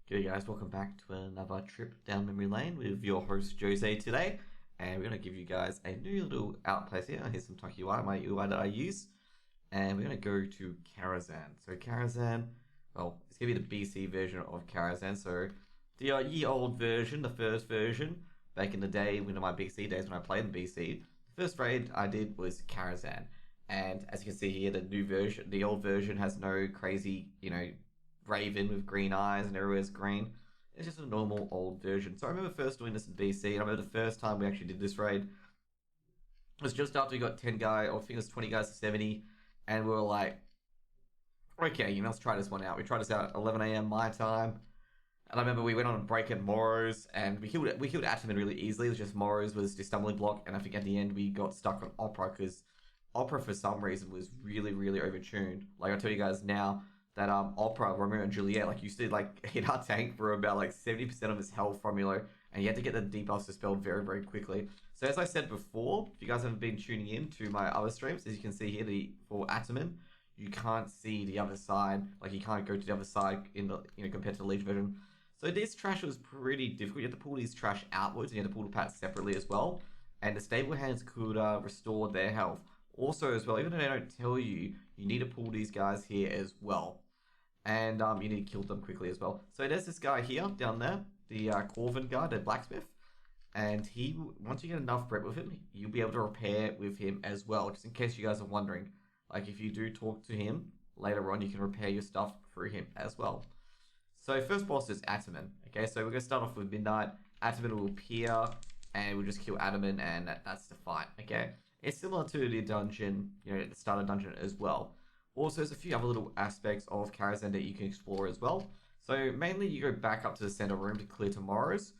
G'day guys, welcome back to another trip down memory lane with your host Jose today, and we're going to give you guys a new little outplace here. Here's some Taki UI, my UI that I use, and we're going to go to Karazhan. So Karazhan, well, it's going to be the BC version of Karazhan, so the year old version, the first version, back in the day, when my BC days when I played in BC, the first raid I did was Karazhan, and as you can see here, the new version, the old version has no crazy, Raven with green eyes and everywhere's green. It's just a normal old version. So I remember first doing this in BC, and I remember the first time we actually did this raid it was just after we got 10 guys, or I think it was 20 guys to 70, and we were like, okay, let's try this one out. We tried this out at 11 a.m. my time, and I remember we went on a break at Morrows, and we killed Ataman really easily. It was just Morrows was the stumbling block, and I think at the end we got stuck on Opera, because Opera for some reason was really, really overtuned. Like I tell you guys now, that Opera, Romeo and Juliet, like used to hit our tank for about 70% of his health from and you had to get the debuffs to spell very, very quickly. So as I said before, if you guys haven't been tuning in to my other streams, as you can see here, for Ataman, you can't see the other side, like you can't go to the other side in the compared to the Legion version. So this trash was pretty difficult. You have to pull these trash outwards, and you have to pull the pats separately as well. And the stable hands could restore their health. Also as well, even though they don't tell you, you need to pull these guys here as well. And you need to kill them quickly as well. So there's this guy here, down there, the Corvin guy, the blacksmith. And once you get enough bread with him, you'll be able to repair with him as well. Just in case you guys are wondering. Like if you do talk to him, later on you can repair your stuff through him as well. So first boss is Ataman. Okay, so we're going to start off with Midnight. Ataman will appear, and we'll just kill Ataman, and that's the fight, okay? It's similar to the dungeon, the starter dungeon as well. Also, there's a few other little aspects of Karazhan that you can explore as well. So mainly you go back up to the center room to clear tomorrow's,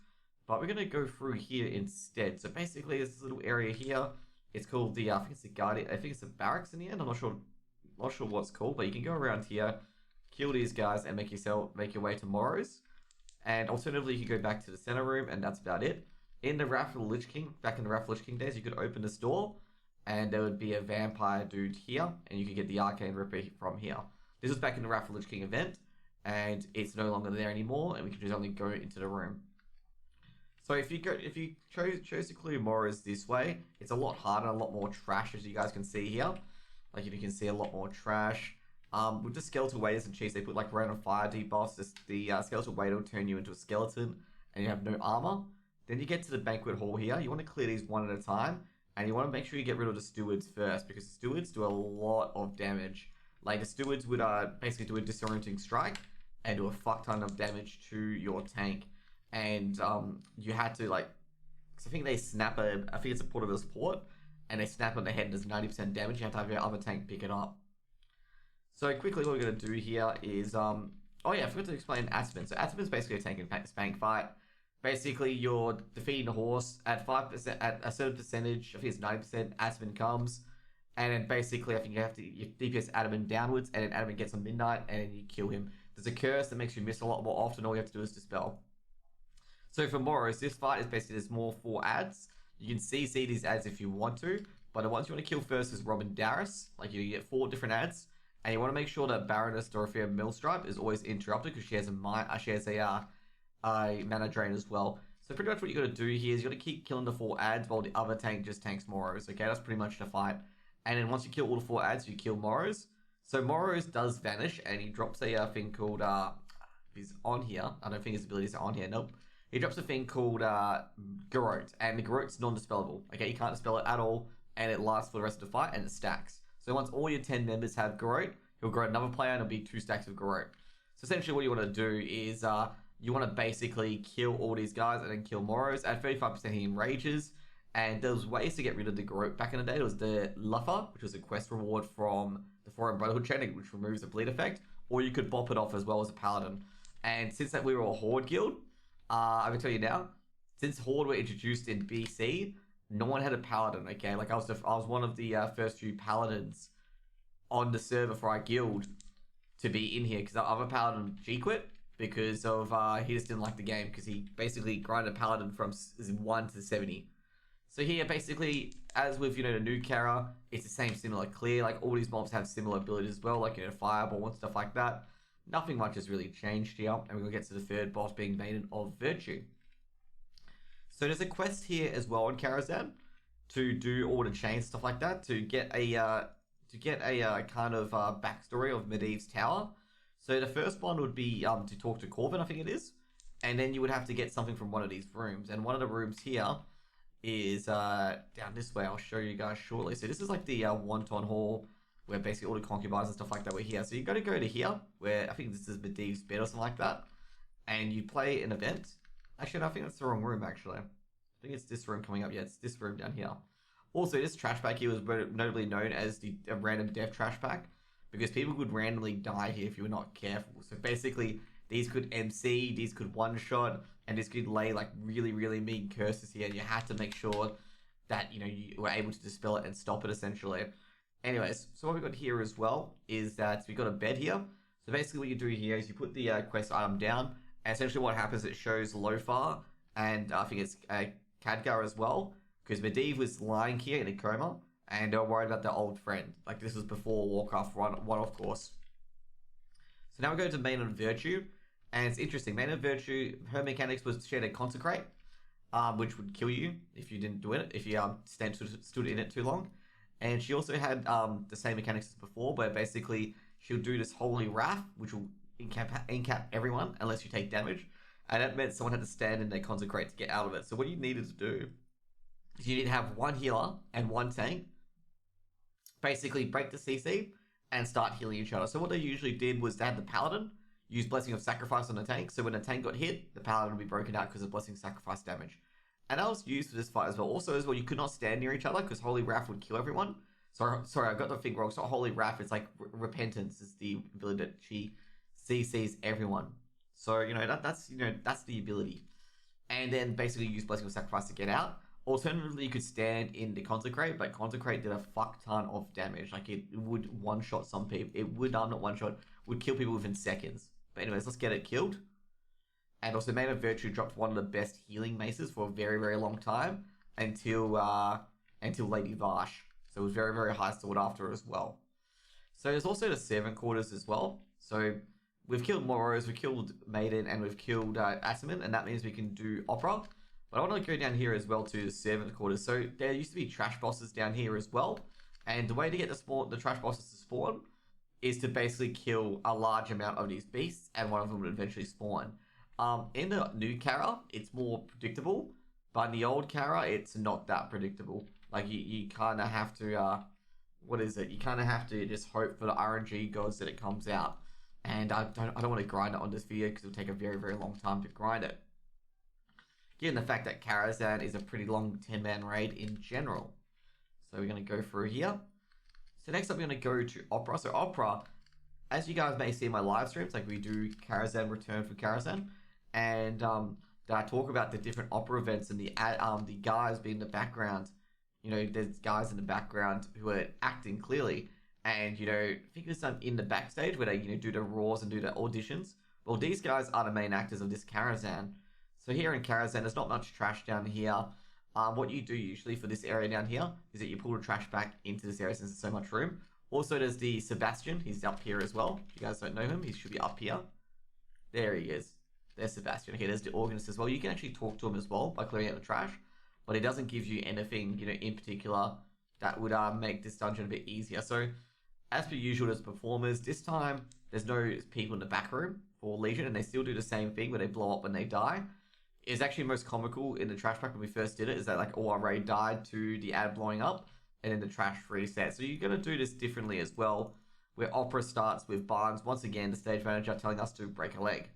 but we're going to go through here instead. So basically there's this little area here. It's called the, I think it's the Guardian, I think it's the barracks in the end. I'm not sure what it's called, but you can go around here, kill these guys, and make your way to Morrows. And alternatively, you can go back to the center room, and that's about it. In the Wrath of the Lich King, back in the Wrath of the Lich King days, you could open this door, and there would be a vampire dude here, and you could get the Arcane Ripper from here. This was back in the Wrath of the Lich King event, and it's no longer there anymore, and we can just only go into the room. So if you chose to clear Morrows this way, it's a lot harder, a lot more trash, as you guys can see here. Like if you can see a lot more trash. With the skeletal waders and cheats, they put like random fire debuffs. The skeletal wader will turn you into a skeleton, and you have no armor. Then you get to the banquet hall here. You want to clear these one at a time. And you want to make sure you get rid of the stewards first, because the stewards do a lot of damage. Like the stewards would basically do a disorienting strike and do a fuck ton of damage to your tank. And you had to cause I think they snap I think it's a portable port, and they snap on the head and does 90% damage. You have to have your other tank pick it up. So quickly what we're going to do here is, oh yeah, I forgot to explain Ataman. So Ataman's basically a tank and spank fight. Basically, you're defeating a horse at 5%, at a certain percentage, I think it's 90%, Ataman comes, and then basically I think you DPS Ataman downwards, and then Ataman gets on Midnight, and then you kill him. There's a curse that makes you miss a lot more often, all you have to do is dispel. So for Morrows, this fight is basically there's more 4 ads. You can see these ads if you want to, but the ones you want to kill first is Robin Darius. Like you get 4 different ads, and you want to make sure that Baroness Dorothea Millstripe is always interrupted, because she has a mana drain as well. So pretty much what you got to do here is you got to keep killing the 4 ads while the other tank just tanks Morrows. Okay, that's pretty much the fight. And then once you kill all the 4 ads, you kill Morrows. So Morrows does vanish, and he drops a thing called he's on here. I don't think his abilities are on here. Nope. He drops a thing called Garrote, and the Garrote's non-dispellable. Okay, you can't dispel it at all, and it lasts for the rest of the fight, and it stacks. So once all your 10 members have Garrote, he'll grow another player, and it'll be 2 stacks of Garrote. So essentially what you want to do is you want to basically kill all these guys and then kill Morrows. At 35% he enrages. And there was ways to get rid of the Garrote back in the day. There was the Luffer, which was a quest reward from the Foreign Brotherhood chain, which removes the bleed effect. Or you could bop it off as well as a Paladin. And since that we were a Horde guild, I can tell you now, since Horde were introduced in BC, no one had a Paladin, okay? Like I was one of the first few Paladins on the server for our guild to be in here. Because the other Paladin G-quit. Because of he just didn't like the game, because he basically grinded Paladin from 1 to 70. So here, basically, as with the new Kara, it's the same similar clear. Like all these mobs have similar abilities as well, like Fireball and stuff like that. nothing much has really changed here, and we're going to get to the third boss being Maiden of Virtue. So there's a quest here as well in Karazhan to do all the chains, stuff like that, to get a kind of backstory of Medivh's tower. So the first one would be to talk to Corvin, I think it is, and then you would have to get something from one of these rooms. And one of the rooms here is down this way. I'll show you guys shortly. So this is like the Wonton Hall, where basically all the concubines and stuff like that were here. So you got to go to here, where I think this is Medivh's bed or something like that, and you play an event. Actually, no, I think that's the wrong room, actually. I think it's this room coming up. Yeah, it's this room down here. Also, this trash pack here was notably known as the random death trash pack, because people could randomly die here if you were not careful. So basically, these could MC, these could one-shot, and this could lay like really, really mean curses here, and you had to make sure that, you know, you were able to dispel it and stop it, essentially. Anyways, so what we got here as well is that we got a bed here. So basically what you do here is you put the quest item down, and essentially what happens, it shows Lofar, and I think it's Khadgar as well, because Medivh was lying here in a coma, and they were worried about their old friend. Like, this was before Warcraft 1, of course. So now we go to Maiden of Virtue, and it's interesting. Maiden of Virtue, her mechanics was she had a Consecrate, which would kill you if you didn't do it, if you stood in it too long. And she also had the same mechanics as before, where basically she'll do this Holy Wrath, which will incap everyone unless you take damage. And that meant someone had to stand in their Consecrate to get out of it. So what you needed to do is you need to have one healer and one tank basically break the CC and start healing each other. So what they usually did was they had the Paladin use Blessing of Sacrifice on the tank. So when the tank got hit, the Paladin would be broken out because of Blessing of Sacrifice damage. And that was used for this fight as well. Also as well, you could not stand near each other because Holy Wrath would kill everyone. Sorry, I got the thing wrong. It's not Holy Wrath, it's like Repentance is the ability that she CCs everyone. So, you know, that's the ability. And then basically use Blessing of Sacrifice to get out. Alternatively, you could stand in the Consecrate, but Consecrate did a fuck ton of damage. Like, it would one-shot some people. It would, not one-shot, would kill people within seconds. But anyways, let's get it killed. And also, Maiden of Virtue dropped one of the best healing maces for a very, very long time until Lady Vash. So it was very, very high sought after as well. So there's also the Servant Quarters as well. So we've killed Moros, we've killed Maiden, and we've killed Ataman, and that means we can do Opera. But I want to go down here as well to the Servant Quarters. So there used to be trash bosses down here as well. And the way to get the trash bosses to spawn is to basically kill a large amount of these beasts, and one of them would eventually spawn. In the new Kara, it's more predictable, but in the old Kara, it's not that predictable. Like, you kind of have to, you kind of have to just hope for the RNG gods that it comes out. And I don't want to grind it on this video because it'll take a very, very long time to grind it. Given the fact that Karazhan is a pretty long 10-man raid in general. So we're going to go through here. So next up, we're going to go to Opera. So Opera, as you guys may see in my live streams, like we do Karazhan Return for Karazhan. And I talk about the different Opera events and the guys being in the background. You know, there's guys in the background who are acting clearly. And, you know, I think it was done in the backstage where they, you know, do the roars and do the auditions. Well, these guys are the main actors of this Karazhan. So here in Karazhan, there's not much trash down here. What you do usually for this area down here is that you pull the trash back into this area since there's so much room. Also, there's the Sebastian. He's up here as well. If you guys don't know him, he should be up here. There he is. There's Sebastian. Okay, there's the organist as well. You can actually talk to him as well by clearing out the trash. But it doesn't give you anything, you know, in particular that would make this dungeon a bit easier. So, as per usual, there's performers. This time, there's no people in the back room for Legion, and they still do the same thing where they blow up when they die. It's actually most comical in the trash pack when we first did it, is that like all our raid died to the ad blowing up, and then the trash reset. So you're going to do this differently as well, where Opera starts with Barnes, once again, the stage manager telling us to break a leg.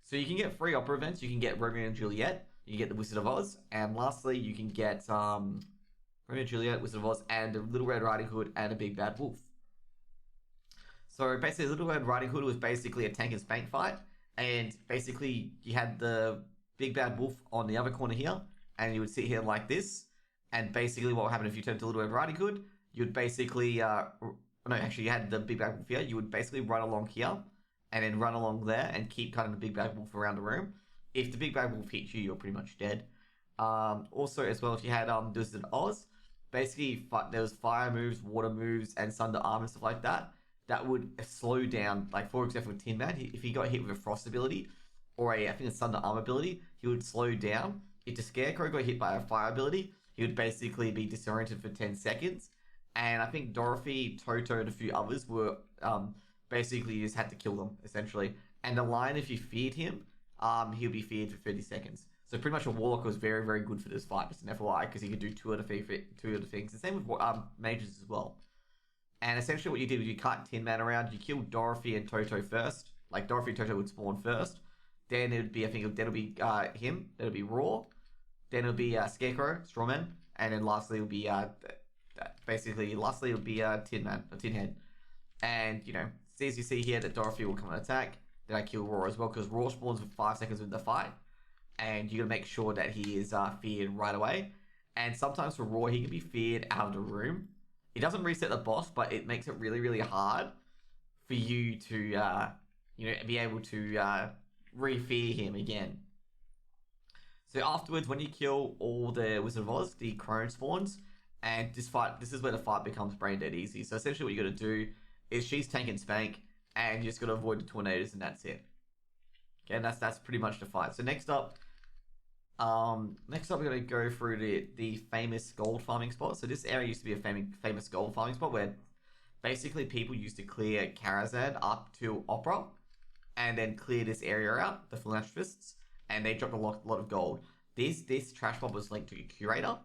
So you can get free Opera events. You can get Romeo and Juliet, you can get the Wizard of Oz, and lastly, you can get Romeo and Juliet, Wizard of Oz, and the Little Red Riding Hood, and a Big Bad Wolf. So basically, Little Red Riding Hood was basically a tank and spank fight, and basically you had the Big Bad Wolf on the other corner here, and you would sit here like this, and basically what would happen if you turned to Little Red Riding Hood, you would basically, you had the Big Bad Wolf here, you would basically run along here, and then run along there, and keep cutting the Big Bad Wolf around the room. If the Big Bad Wolf hits you, you're pretty much dead. Also, as well, if you had Wizard of Oz, basically there was fire moves, water moves, and Thunder Arm and stuff like that. that would slow down, like for example, Tin Man, if he got hit with a Frost ability or I think a Thunder Arm ability, he would slow down. If the Scarecrow got hit by a Fire ability, he would basically be disoriented for 10 seconds. And I think Dorothy, Toto, and a few others were basically you just had to kill them, essentially. And the Lion, if you feared him, he'll be feared for 30 seconds. So pretty much a Warlock was very, very good for this fight, just an FYI, because he could do two of the things. The same with Mages as well. And essentially what you did was you cut Tin Man around, you killed Dorothy and Toto first. Like Dorothy and Toto would spawn first. Then it would be, I think, then it'll be him. Then it'll be Raw. Then it'll be Scarecrow, Strawman. And then lastly it'll be, it'll be Tin Man, or Tin Head. And, you know, as you see here that Dorothy will come and attack. Then I kill Raw as well, because Raw spawns with 5 seconds in the fight. And you gotta make sure that he is feared right away. And sometimes for Raw, he can be feared out of the room. It doesn't reset the boss, but it makes it really, really hard for you to, be able to re-fear him again. So afterwards, when you kill all the Wizard of Oz, the Crone spawns, and this is where the fight becomes brain dead easy. So essentially what you gotta do is she's tank and spank, and you just gotta avoid the tornadoes, and that's it. Okay, and that's pretty much the fight. So next up, we're gonna go through the famous gold farming spot. So this area used to be a famous gold farming spot where basically people used to clear Karazhan up to Opera, and then clear this area out, the philanthropists, and they dropped a lot of gold. This trash mob was linked to a curator,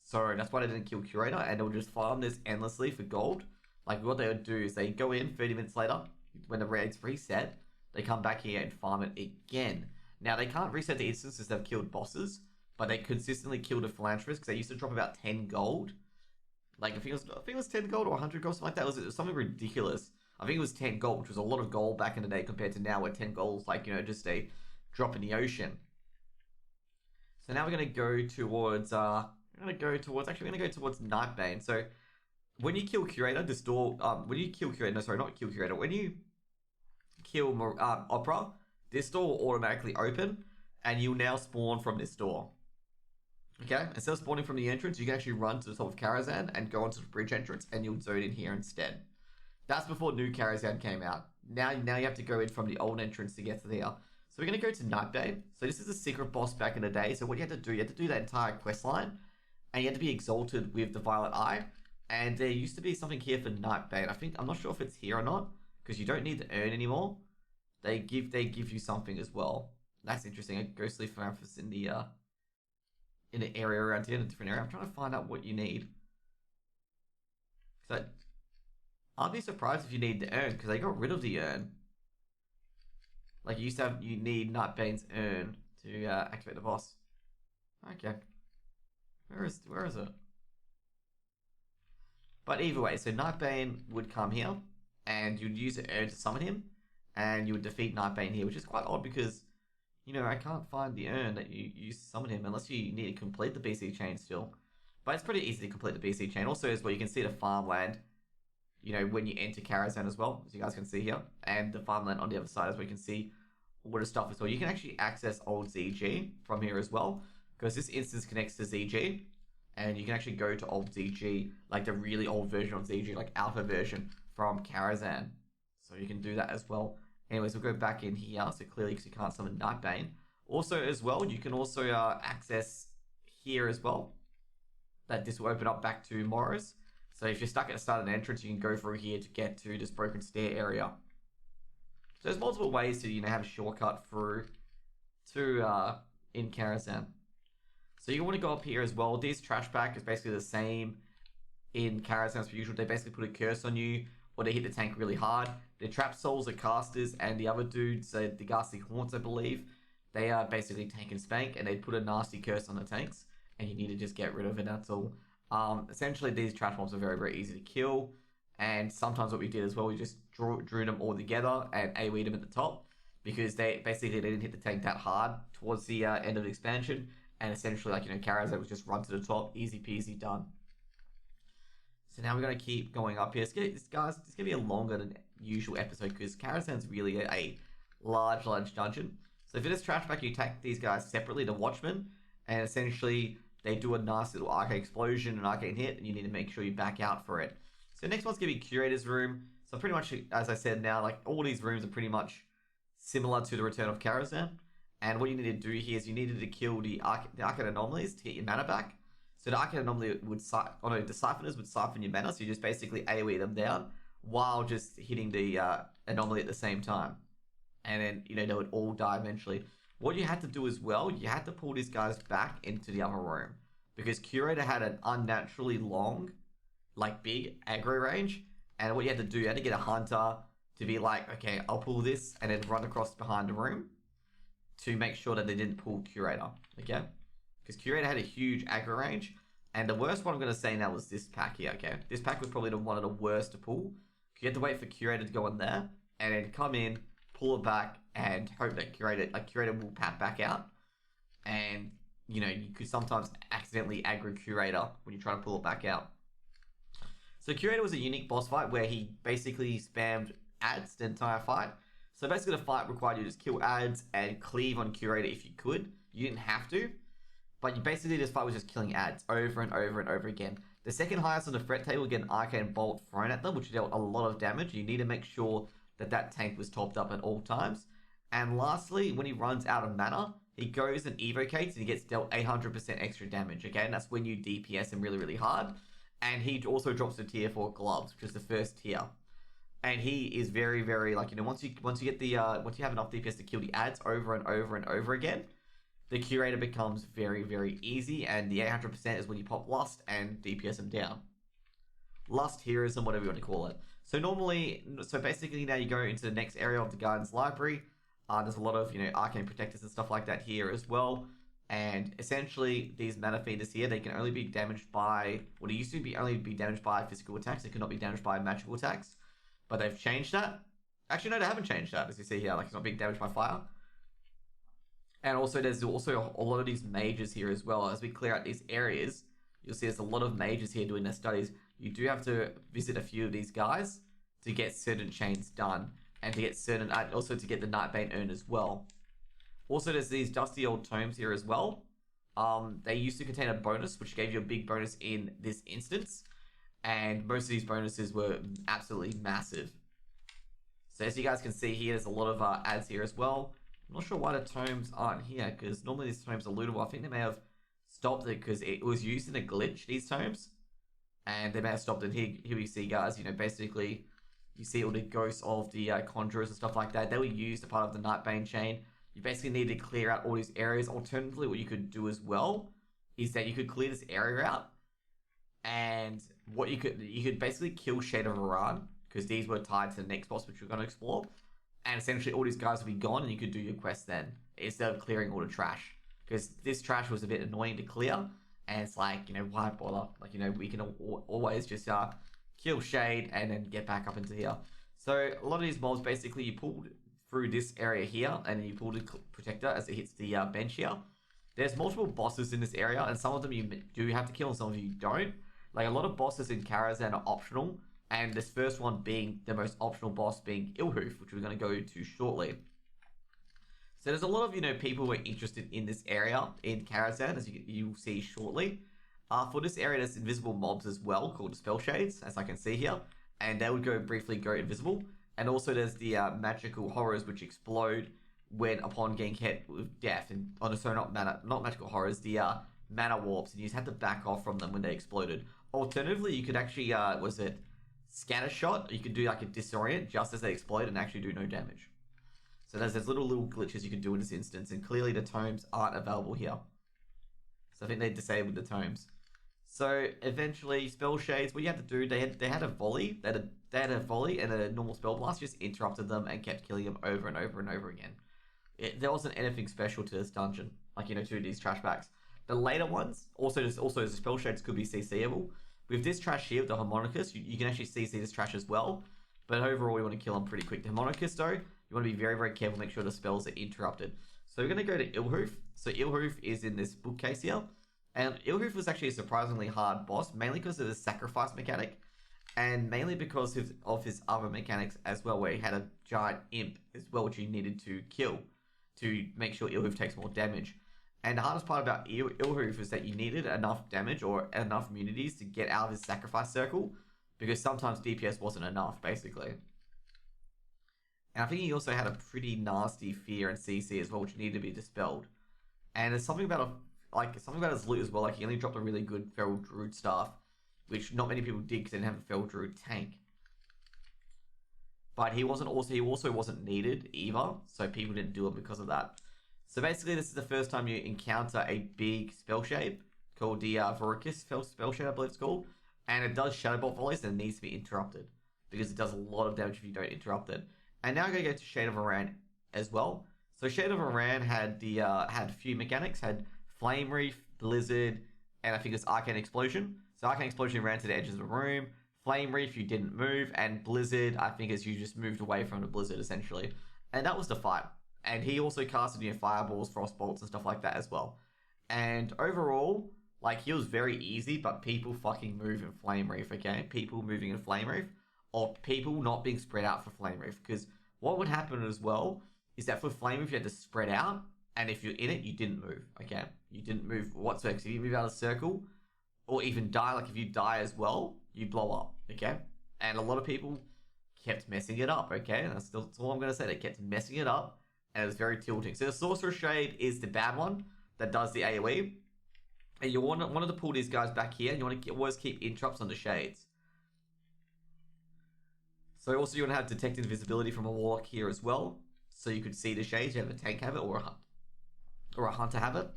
so that's why they didn't kill curator, and they would just farm this endlessly for gold. Like what they would do is they go in 30 minutes later when the raid's reset, they come back here and farm it again. Now, they can't reset the instances they've killed bosses, but they consistently kill the philanthropists because they used to drop about 10 gold. Like, I think it was 10 gold or 100 gold, something like that. It was something ridiculous. I think it was 10 gold, which was a lot of gold back in the day compared to now, where 10 gold is like, just a drop in the ocean. So now we're going to go towards, Nightbane. So, when you kill Curator, when you kill Opera, this door will automatically open, and you'll now spawn from this door. Okay? Instead of spawning from the entrance, you can actually run to the top of Karazhan and go onto the bridge entrance, and you'll zone in here instead. That's before new Karazhan came out. Now you have to go in from the old entrance to get to there. So we're going to go to Nightbane. So this is a secret boss back in the day. So what you had to do that entire quest line, and you had to be exalted with the Violet Eye. And there used to be something here for Nightbane. I'm not sure if it's here or not, because you don't need to earn anymore. They give you something as well. That's interesting. A ghostly philanthropist in the area around here, in a different area. I'm trying to find out what you need. So I'd be surprised if you need the urn, because they got rid of the urn. Like you need Nightbane's urn to activate the boss. Okay. Where is it? But either way, so Nightbane would come here, and you'd use the urn to summon him, and you would defeat Nightbane here, which is quite odd because, I can't find the urn that you use to summon him unless you need to complete the BC chain still. But it's pretty easy to complete the BC chain. Also, as well, you can see the farmland, when you enter Karazhan as well, as you guys can see here, and the farmland on the other side as well. You can see all the stuff as well. You can actually access old ZG from here as well, because this instance connects to ZG, and you can actually go to old ZG, like the really old version of ZG, like alpha version from Karazhan. So you can do that as well. Anyways, we'll go back in here, so clearly because you can't summon Nightbane. Also, as well, you can also access here as well. That this will open up back to Morros. So if you're stuck at the start of an entrance, you can go through here to get to this broken stair area. So there's multiple ways to have a shortcut through to in Karazhan. So you want to go up here as well. This trash pack is basically the same in Karazhan as per usual. They basically put a curse on you, or they hit the tank really hard. The trap souls are casters, and the other dudes, the ghastly haunts, I believe, they are basically tank and spank, and they put a nasty curse on the tanks, and you need to just get rid of it. That's all. Essentially, these trash mobs are very, very easy to kill, and sometimes what we did as well, we just drew them all together and AoE'd them at the top, because they didn't hit the tank that hard towards the end of the expansion, and essentially, Karazhan was just run to the top, easy peasy, done. So now we're going to keep going up here. It's going to be a longer than usual episode, because Karazhan's really a large dungeon. So for this trash pack, you attack these guys separately, the Watchmen, and essentially they do a nice little arcane explosion, an arcane hit, and you need to make sure you back out for it. So next one's going to be Curator's Room. So pretty much, as I said now, like all these rooms are pretty much similar to the Return of Karazhan. And what you need to do here is you needed to kill the Arcane Anomalies to get your mana back. So the Arcane Anomaly would the Siphoners would siphon your mana, so you just basically AoE them down while just hitting the anomaly at the same time. And then, they would all die eventually. What you had to do as well, you had to pull these guys back into the other room. Because Curator had an unnaturally long, like big aggro range. And what you had to do, you had to get a Hunter to be like, okay, I'll pull this and then run across behind the room to make sure that they didn't pull Curator, okay? Because Curator had a huge aggro range. And the worst one I'm going to say now was this pack here, okay? This pack was probably one of the worst to pull. You had to wait for Curator to go in there and then come in, pull it back, and hope that Curator will pat back out. And, you could sometimes accidentally aggro Curator when you try to pull it back out. So Curator was a unique boss fight where he basically spammed ads the entire fight. So basically the fight required you to just kill ads and cleave on Curator if you could. You didn't have to. But basically this fight was just killing ads over and over and over again. The second highest on the threat table get an Arcane Bolt thrown at them, which dealt a lot of damage. You need to make sure that tank was topped up at all times. And lastly, when he runs out of mana, he goes and evocates and he gets dealt 800% extra damage. Okay, and that's when you DPS him really, really hard. And he also drops the tier 4 gloves, which is the first tier. And he is very, very once you get the once you have enough DPS to kill the ads over and over and over again, the Curator becomes very, very easy, and the 800% is when you pop Lust and DPS him down. Lust, Heroism, whatever you want to call it. So basically now you go into the next area of the Guardian's Library. There's a lot of, Arcane Protectors and stuff like that here as well. And essentially, these Mana Feeders here, they can only be damaged by, well, they used to only be damaged by physical attacks. They could not be damaged by magical attacks. But they've changed that. Actually, no, they haven't changed that, as you see here. Like, it's not being damaged by fire. And also, there's also a lot of these mages here as well. As we clear out these areas, you'll see there's a lot of mages here doing their studies. You do have to visit a few of these guys to get certain chains done. And to get also to get the Nightbane urn as well. Also, there's these dusty old tomes here as well. They used to contain a bonus, which gave you a big bonus in this instance. And most of these bonuses were absolutely massive. So as you guys can see here, there's a lot of ads here as well. I'm not sure why the tomes aren't here, because normally these tomes are lootable. I think they may have stopped it because it was used in a glitch, these tomes. And they may have stopped it. Here we see, guys, basically, you see all the ghosts of the conjurers and stuff like that. They were used as part of the Nightbane chain. You basically need to clear out all these areas. Alternatively, what you could do as well is that you could clear this area out. And what you could basically kill Shade of Iran, because these were tied to the next boss, which we're going to explore. And essentially all these guys will be gone and you could do your quest then, instead of clearing all the trash. Because this trash was a bit annoying to clear. And it's like, why bother? We can always just kill Shade and then get back up into here. So a lot of these mobs, basically you pulled through this area here and then you pull the Protector as it hits the bench here. There's multiple bosses in this area and some of them you do have to kill and some of you don't. Like a lot of bosses in Karazhan are optional. And this first one being the most optional boss being Illhoof, which we're going to go to shortly. So there's a lot of, people who are interested in this area in Karazhan, as you'll see shortly. For this area, there's invisible mobs as well, called Spell Shades, as I can see here. And they would briefly go invisible. And also there's the magical horrors, which explode upon getting hit with death. And not magical horrors, the mana warps. And you just have to back off from them when they exploded. Alternatively, you could actually, scatter shot. You could do like a disorient just as they explode and actually do no damage. So there's little glitches you can do in this instance, and clearly the tomes aren't available here. So I think they disabled the tomes. So eventually, Spell Shades, what you had to do, they had a volley. They had a volley and a normal spell blast, just interrupted them and kept killing them over and over and over again. There wasn't anything special to this dungeon, to these trash packs. The later ones, also the Spell Shades could be CCable. With this trash here, with the Harmonicus, you can actually CC this trash as well. But overall, you want to kill them pretty quick. The Harmonicus, though, you want to be very, very careful, make sure the spells are interrupted. So we're going to go to Illhoof. So Illhoof is in this bookcase here. And Illhoof was actually a surprisingly hard boss, mainly because of the sacrifice mechanic. And mainly because of his other mechanics as well, where he had a giant imp as well, which you needed to kill to make sure Illhoof takes more damage. And the hardest part about Illhoof is that you needed enough damage or enough immunities to get out of his sacrifice circle because sometimes DPS wasn't enough, basically. And I think he also had a pretty nasty fear and CC as well, which needed to be dispelled. And there's something about something about his loot as well. Like he only dropped a really good Feral Druid staff, which not many people did because they didn't have a Feral Druid tank. But he also wasn't needed either, so people didn't do it because of that. So basically, this is the first time you encounter a big spell shape called the Voricus spell shape, I believe it's called, and it does Shadow Bolt volleys and it needs to be interrupted because it does a lot of damage if you don't interrupt it. And now I'm gonna go to Shade of Aran as well. So Shade of Aran had had a few mechanics, had Flame Reef, Blizzard, and I think it's Arcane Explosion. So Arcane Explosion ran to the edges of the room. Flame Reef, you didn't move, and Blizzard, I think, is you just moved away from the Blizzard essentially, and that was the fight. And he also casted fireballs, frost bolts, and stuff like that as well. And overall, like he was very easy, but people fucking move in Flame Reef, okay? People moving in Flame Reef, or people not being spread out for Flame Reef, because what would happen as well is that for Flame Reef you had to spread out, and if you're in it, you didn't move, okay? You didn't move whatsoever. So if you move out of the circle, or even die, like if you die as well, you blow up, okay? And a lot of people kept messing it up, okay? That's all I'm going to say. They kept messing it up, and it was very tilting. So the Sorcerer's Shade is the bad one that does the AoE. And you want to pull these guys back here, and you want to always keep interrupts on the Shades. So also you want to have Detect Invisibility from a Warlock here as well, so you could see the Shades. You have a tank have it, or a hunter have it.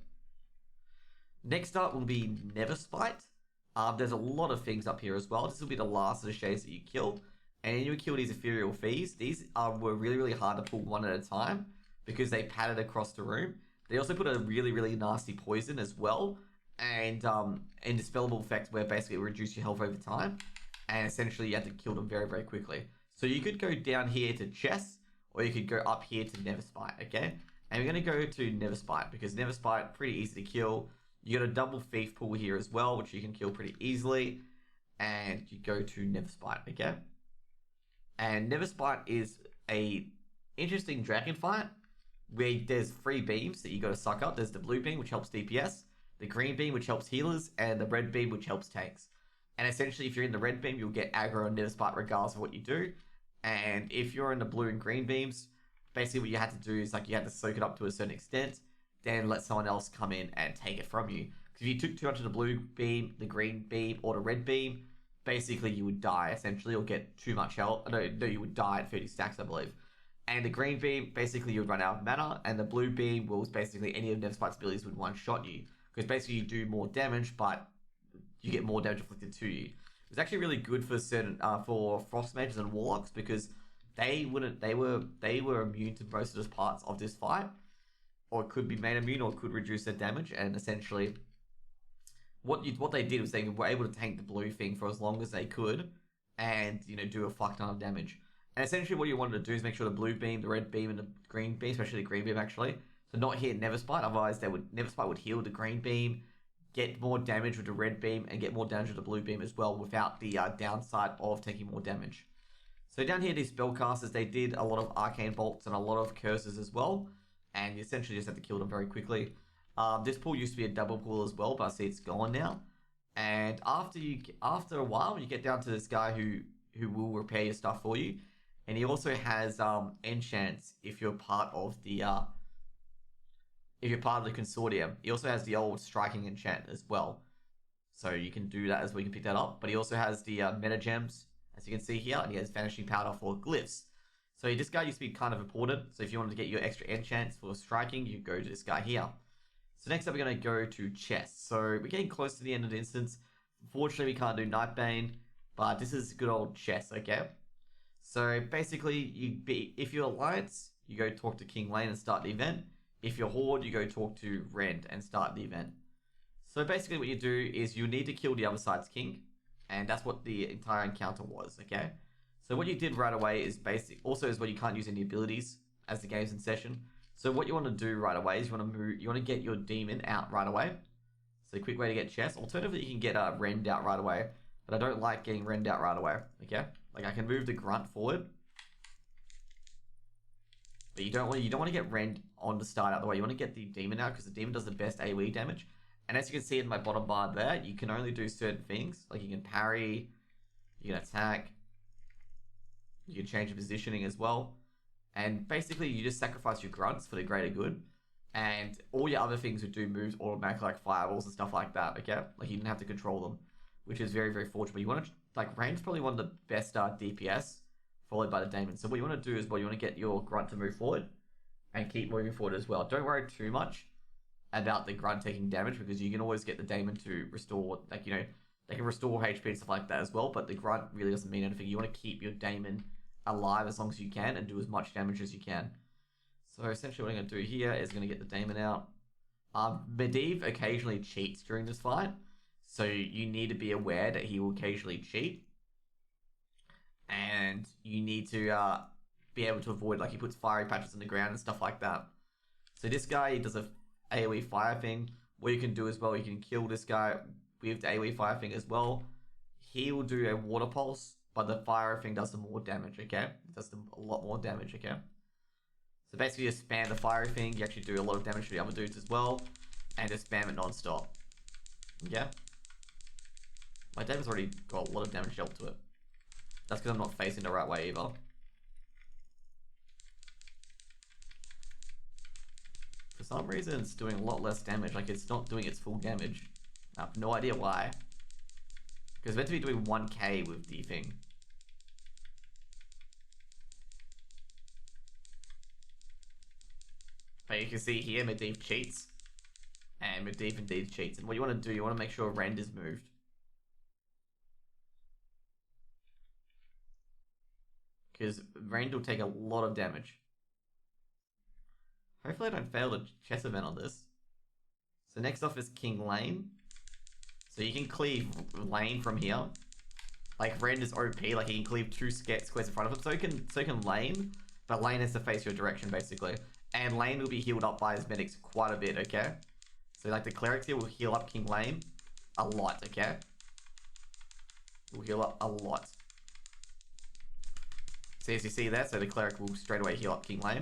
Next up will be Neverspite. There's a lot of things up here as well. This will be the last of the Shades that you kill. And you would kill these Ethereal Thieves. These were really, really hard to pull one at a time because they padded across the room. They also put a really, really nasty poison as well. And Indispellable effect where basically it reduces your health over time. And essentially you have to kill them very, very quickly. So you could go down here to Chess, or you could go up here to Neverspite, okay? And we're going to go to Neverspite because Neverspite, pretty easy to kill. You got a double Thief pool here as well, which you can kill pretty easily. And you go to Neverspite, okay? And Neverspite is a interesting dragon fight where there's 3 beams that you got to suck up. There's the blue beam, which helps DPS, the green beam, which helps healers, and the red beam, which helps tanks. And essentially, if you're in the red beam, you'll get aggro on Neverspite regardless of what you do. And if you're in the blue and green beams, basically what you had to do is like you had to soak it up to a certain extent, then let someone else come in and take it from you. Because if you took too much of the blue beam, the green beam, or the red beam, basically you would die essentially, or get too much health. No, you would die at 30 stacks, I believe. And the green beam, basically you would run out of mana, and the blue beam was basically any of Neverspite's abilities would one-shot you. Because basically you do more damage, but you get more damage inflicted to you. It was actually really good for certain for frost mages and warlocks because they were immune to most of the parts of this fight, or it could be made immune, or it could reduce their damage. And essentially, what they did was they were able to tank the blue thing for as long as they could, and do a fuck ton of damage. And essentially, what you wanted to do is make sure the blue beam, the red beam, and the green beam, especially the green beam, actually, so not hit Neverspite. Otherwise, Neverspite would heal the green beam, get more damage with the red beam, and get more damage with the blue beam as well without the downside of taking more damage. So down here, these spellcasters, they did a lot of arcane bolts and a lot of curses as well, and you essentially just have to kill them very quickly. This pool used to be a double pool as well, but I see it's gone now. And after a while, you get down to this guy who will repair your stuff for you, and he also has enchants if you're part of the consortium. He also has the old striking enchant as well. So you can do that as well, you can pick that up. But he also has the meta gems, as you can see here, and he has vanishing powder for glyphs. So this guy used to be kind of important. So if you wanted to get your extra enchants for striking, you go to this guy here. So next up, we're going to go to Chess. So we're getting close to the end of the instance. Unfortunately, we can't do Nightbane, but this is good old Chess, okay? So basically, if you're Alliance, you go talk to King Lane and start the event. If you're Horde, you go talk to Rend and start the event. So basically what you do is you need to kill the other side's king. And that's what the entire encounter was, okay? So what you did right away is also is what you can't use any abilities as the game's in session. So what you want to do right away is you want to get your demon out right away. So a quick way to get Chess. Alternatively, you can get Rend out right away. But I don't like getting Rend out right away, okay? Like I can move the Grunt forward. But you don't want to get Rend on the start out the way. You want to get the Demon out because the Demon does the best AoE damage. And as you can see in my bottom bar there, you can only do certain things. Like you can parry, You can attack. You can change your positioning as well. And basically, you just sacrifice your grunts for the greater good. And all your other things would do moves automatically, like fireballs and stuff like that, okay? Like, you didn't have to control them, which is very, very fortunate. But you want to, like, range is probably one of the best DPS, followed by the Daemon. So what you want to do is, well, you want to get your grunt to move forward and keep moving forward as well. Don't worry too much about the grunt taking damage, because you can always get the Daemon to restore, like, you know, they can restore HP and stuff like that as well, but the grunt really doesn't mean anything. You want to keep your Daemon alive as long as you can and do as much damage as you can. So essentially what I'm going to do here is going to get the Daemon out. Medivh occasionally cheats during this fight, so you need to be aware that he will occasionally cheat. And you need to be able to avoid, like, he puts fiery patches on the ground and stuff like that. So this guy, he does a AoE fire thing. What you can do as well, you can kill this guy with the AoE fire thing as well. He will do a water pulse, but the fire thing does some more damage, okay? It does a lot more damage, okay? So basically just spam the fiery thing, you actually do a lot of damage to the other dudes as well, and just spam it non-stop. Yeah? My Daemon's already got a lot of damage dealt to it. That's because I'm not facing the right way either. For some reason it's doing a lot less damage, like it's not doing its full damage. I have no idea why. Because it's meant to be doing 1k with the thing. But you can see here, Medivh cheats. And Medivh indeed cheats. And what you want to do, you want to make sure Rend is moved. Because Rend will take a lot of damage. Hopefully I don't fail the chess event on this. So next off is King Lane. So you can cleave Lane from here. Like, Rend is OP, like he can cleave 2 squares in front of him. So can Lane, but Lane has to face your direction basically. And Lane will be healed up by his medics quite a bit, okay? So like the clerics here will heal up King Lane a lot, okay? Will heal up a lot. So as you see there, so the cleric will straight away heal up King Lane.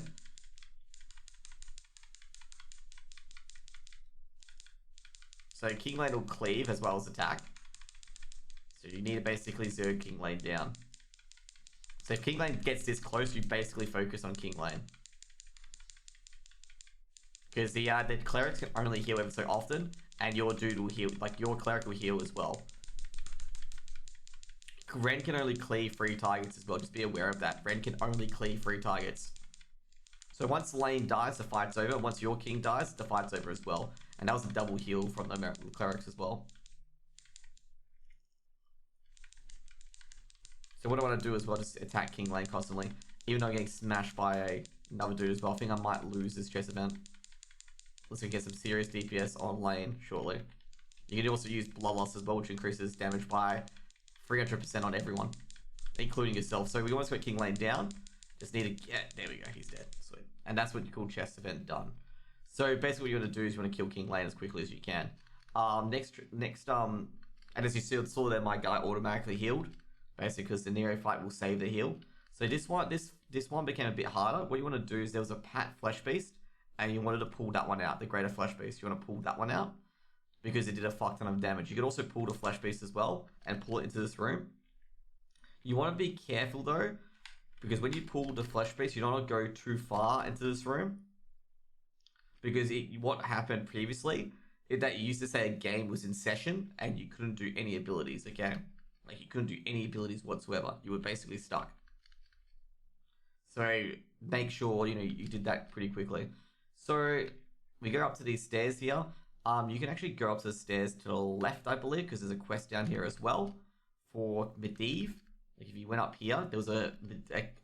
So King Lane will cleave as well as attack. So you need to basically zero King Lane down. So if King Lane gets this close, you basically focus on King Lane. Because the clerics can only heal ever so often, and your dude will heal, like your cleric will heal as well. Ren can only cleave 3 targets as well, just be aware of that. Ren can only cleave 3 targets. So once Lane dies, the fight's over. Once your king dies, the fight's over as well. And that was a double heal from the clerics as well. So what I want to do as well, just attack King Lane constantly. Even though I'm getting smashed by another dude as well. I think I might lose this chess event. Let's get some serious DPS on Lane shortly. You can also use Blood Loss as well, which increases damage by 300% on everyone, including yourself. So we almost got King Lane down. Just need to get, there we go, he's dead. Sweet. And that's what you call chess event done. So basically what you want to do is you want to kill King Lane as quickly as you can. And as you saw there, my guy automatically healed, basically because the Nero fight will save the heal. So this one became a bit harder. What you want to do is there was a Pat Flesh Beast, and you wanted to pull that one out, the Greater Flesh Beast. You want to pull that one out because it did a fuck ton of damage. You could also pull the Flesh Beast as well and pull it into this room. You want to be careful though, because when you pull the Flesh Beast, you don't want to go too far into this room. Because what happened previously is that you used to say a game was in session and you couldn't do any abilities, okay? Like you couldn't do any abilities whatsoever. You were basically stuck. So make sure, you did that pretty quickly. So we go up to these stairs here. You can actually go up to the stairs to the left, I believe, because there's a quest down here as well for Medivh. Like if you went up here, there was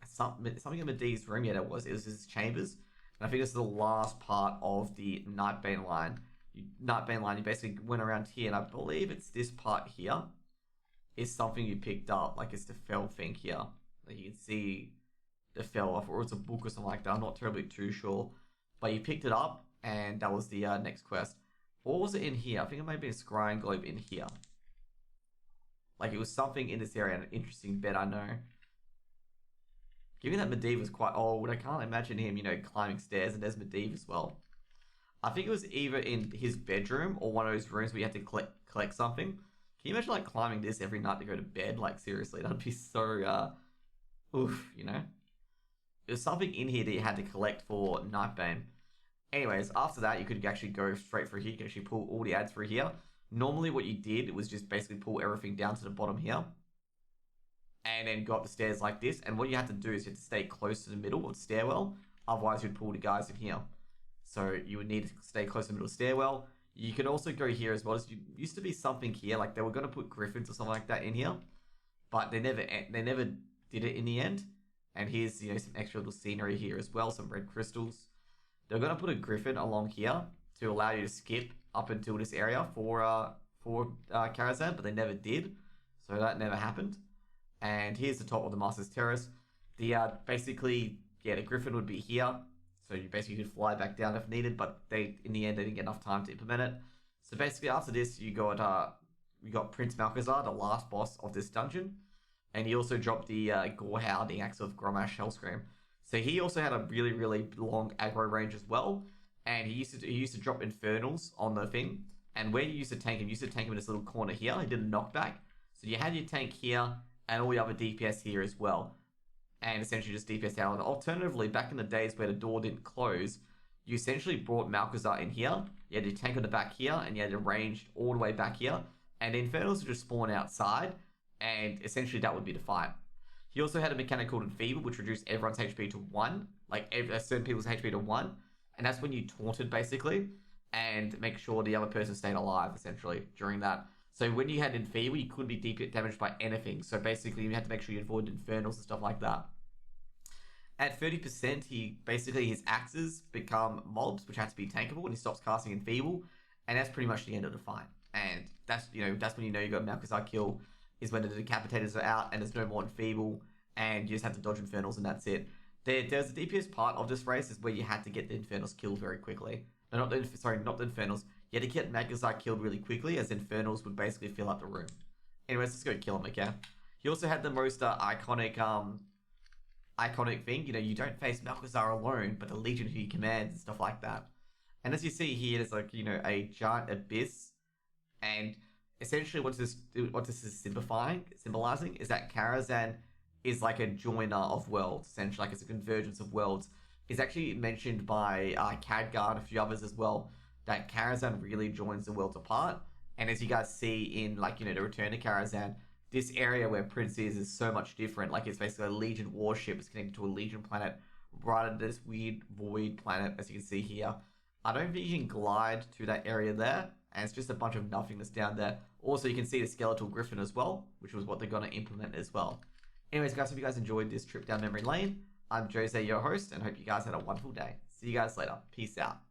something in Medivh's room. Yeah, it was his chambers. And I think this is the last part of the Nightbane line. You basically went around here, and I believe it's this part here is something you picked up. Like it's the fell thing here. Like you can see the fell off, or it's a book or something like that. I'm not terribly too sure. But you picked it up, and that was the next quest. What was it in here? I think it might be a scrying globe in here. Like it was something in this area, an interesting bet, I know. Given that Medivh was quite old, I can't imagine him, climbing stairs, and there's Medivh as well. I think it was either in his bedroom or one of those rooms where you had to collect something. Can you imagine like climbing this every night to go to bed? Like seriously, that'd be so oof, you know? There's something in here that you had to collect for Nightbane. Anyways, after that, you could actually go straight through here. You can actually pull all the ads through here. Normally, what you did was just basically pull everything down to the bottom here. And then go up the stairs like this. And what you have to do is you have to stay close to the middle of the stairwell. Otherwise, you'd pull the guys in here. So you would need to stay close to the middle of the stairwell. You can also go here as well. There used to be something here. Like they were going to put griffins or something like that in here. But they never did it in the end. And here's, some extra little scenery here as well. Some red crystals. They're going to put a griffin along here to allow you to skip up until this area for Karazhan, but they never did. So that never happened. And here's the top of the Master's Terrace. The griffin would be here. So you basically could fly back down if needed, but in the end they didn't get enough time to implement it. So basically after this you got Prince Malchezaar, the last boss of this dungeon. And he also dropped the Gorehound, the Axe of Grommash Hellscream. So he also had a really, really long aggro range as well. And he used to drop Infernals on the thing. And where you used to tank him, in this little corner here. He did a knockback. So you had your tank here and all your other DPS here as well. And essentially just DPS out. Alternatively, back in the days where the door didn't close, you essentially brought Malchezaar in here. You had your tank on the back here and you had your range all the way back here. And the Infernals would just spawn outside. And essentially that would be the fight. He also had a mechanic called Enfeeble, which reduced everyone's HP to 1. Like certain people's HP to 1. And that's when you taunted, basically. And make sure the other person stayed alive, essentially, during that. So when you had Enfeeble, you couldn't be deep damaged by anything. So basically, you had to make sure you avoided Infernals and stuff like that. At 30%, his axes become mobs, which have to be tankable, and he stops casting Enfeeble. And that's pretty much the end of the fight. And that's when you know you got Malchezaar kill, is when the Decapitators are out and there's no more Enfeeble, and you just have to dodge Infernals and that's it. There's a DPS part of this race is where you had to get the Infernals killed very quickly. No, not the Infernals. You had to get Malchezaar killed really quickly, as Infernals would basically fill up the room. Anyways, let's go kill him, okay? He also had the most iconic thing. You don't face Malchezaar alone, but the Legion who he commands and stuff like that. And as you see here, there's a giant abyss, and essentially what this is symbolizing is that Karazhan is like a joiner of worlds, essentially, like it's a convergence of worlds. It's actually mentioned by Khadgar and a few others as well, that Karazhan really joins the worlds apart. And as you guys see in the Return to Karazhan, this area where Prince is so much different. Like it's basically a Legion warship. It's connected to a Legion planet right under this weird void planet, as you can see here. I don't think you can glide to that area there, and it's just a bunch of nothingness down there. Also, you can see the skeletal griffin as well, which was what they're going to implement as well. Anyways, guys, hope you guys enjoyed this trip down memory lane. I'm Jose, your host, and hope you guys had a wonderful day. See you guys later. Peace out.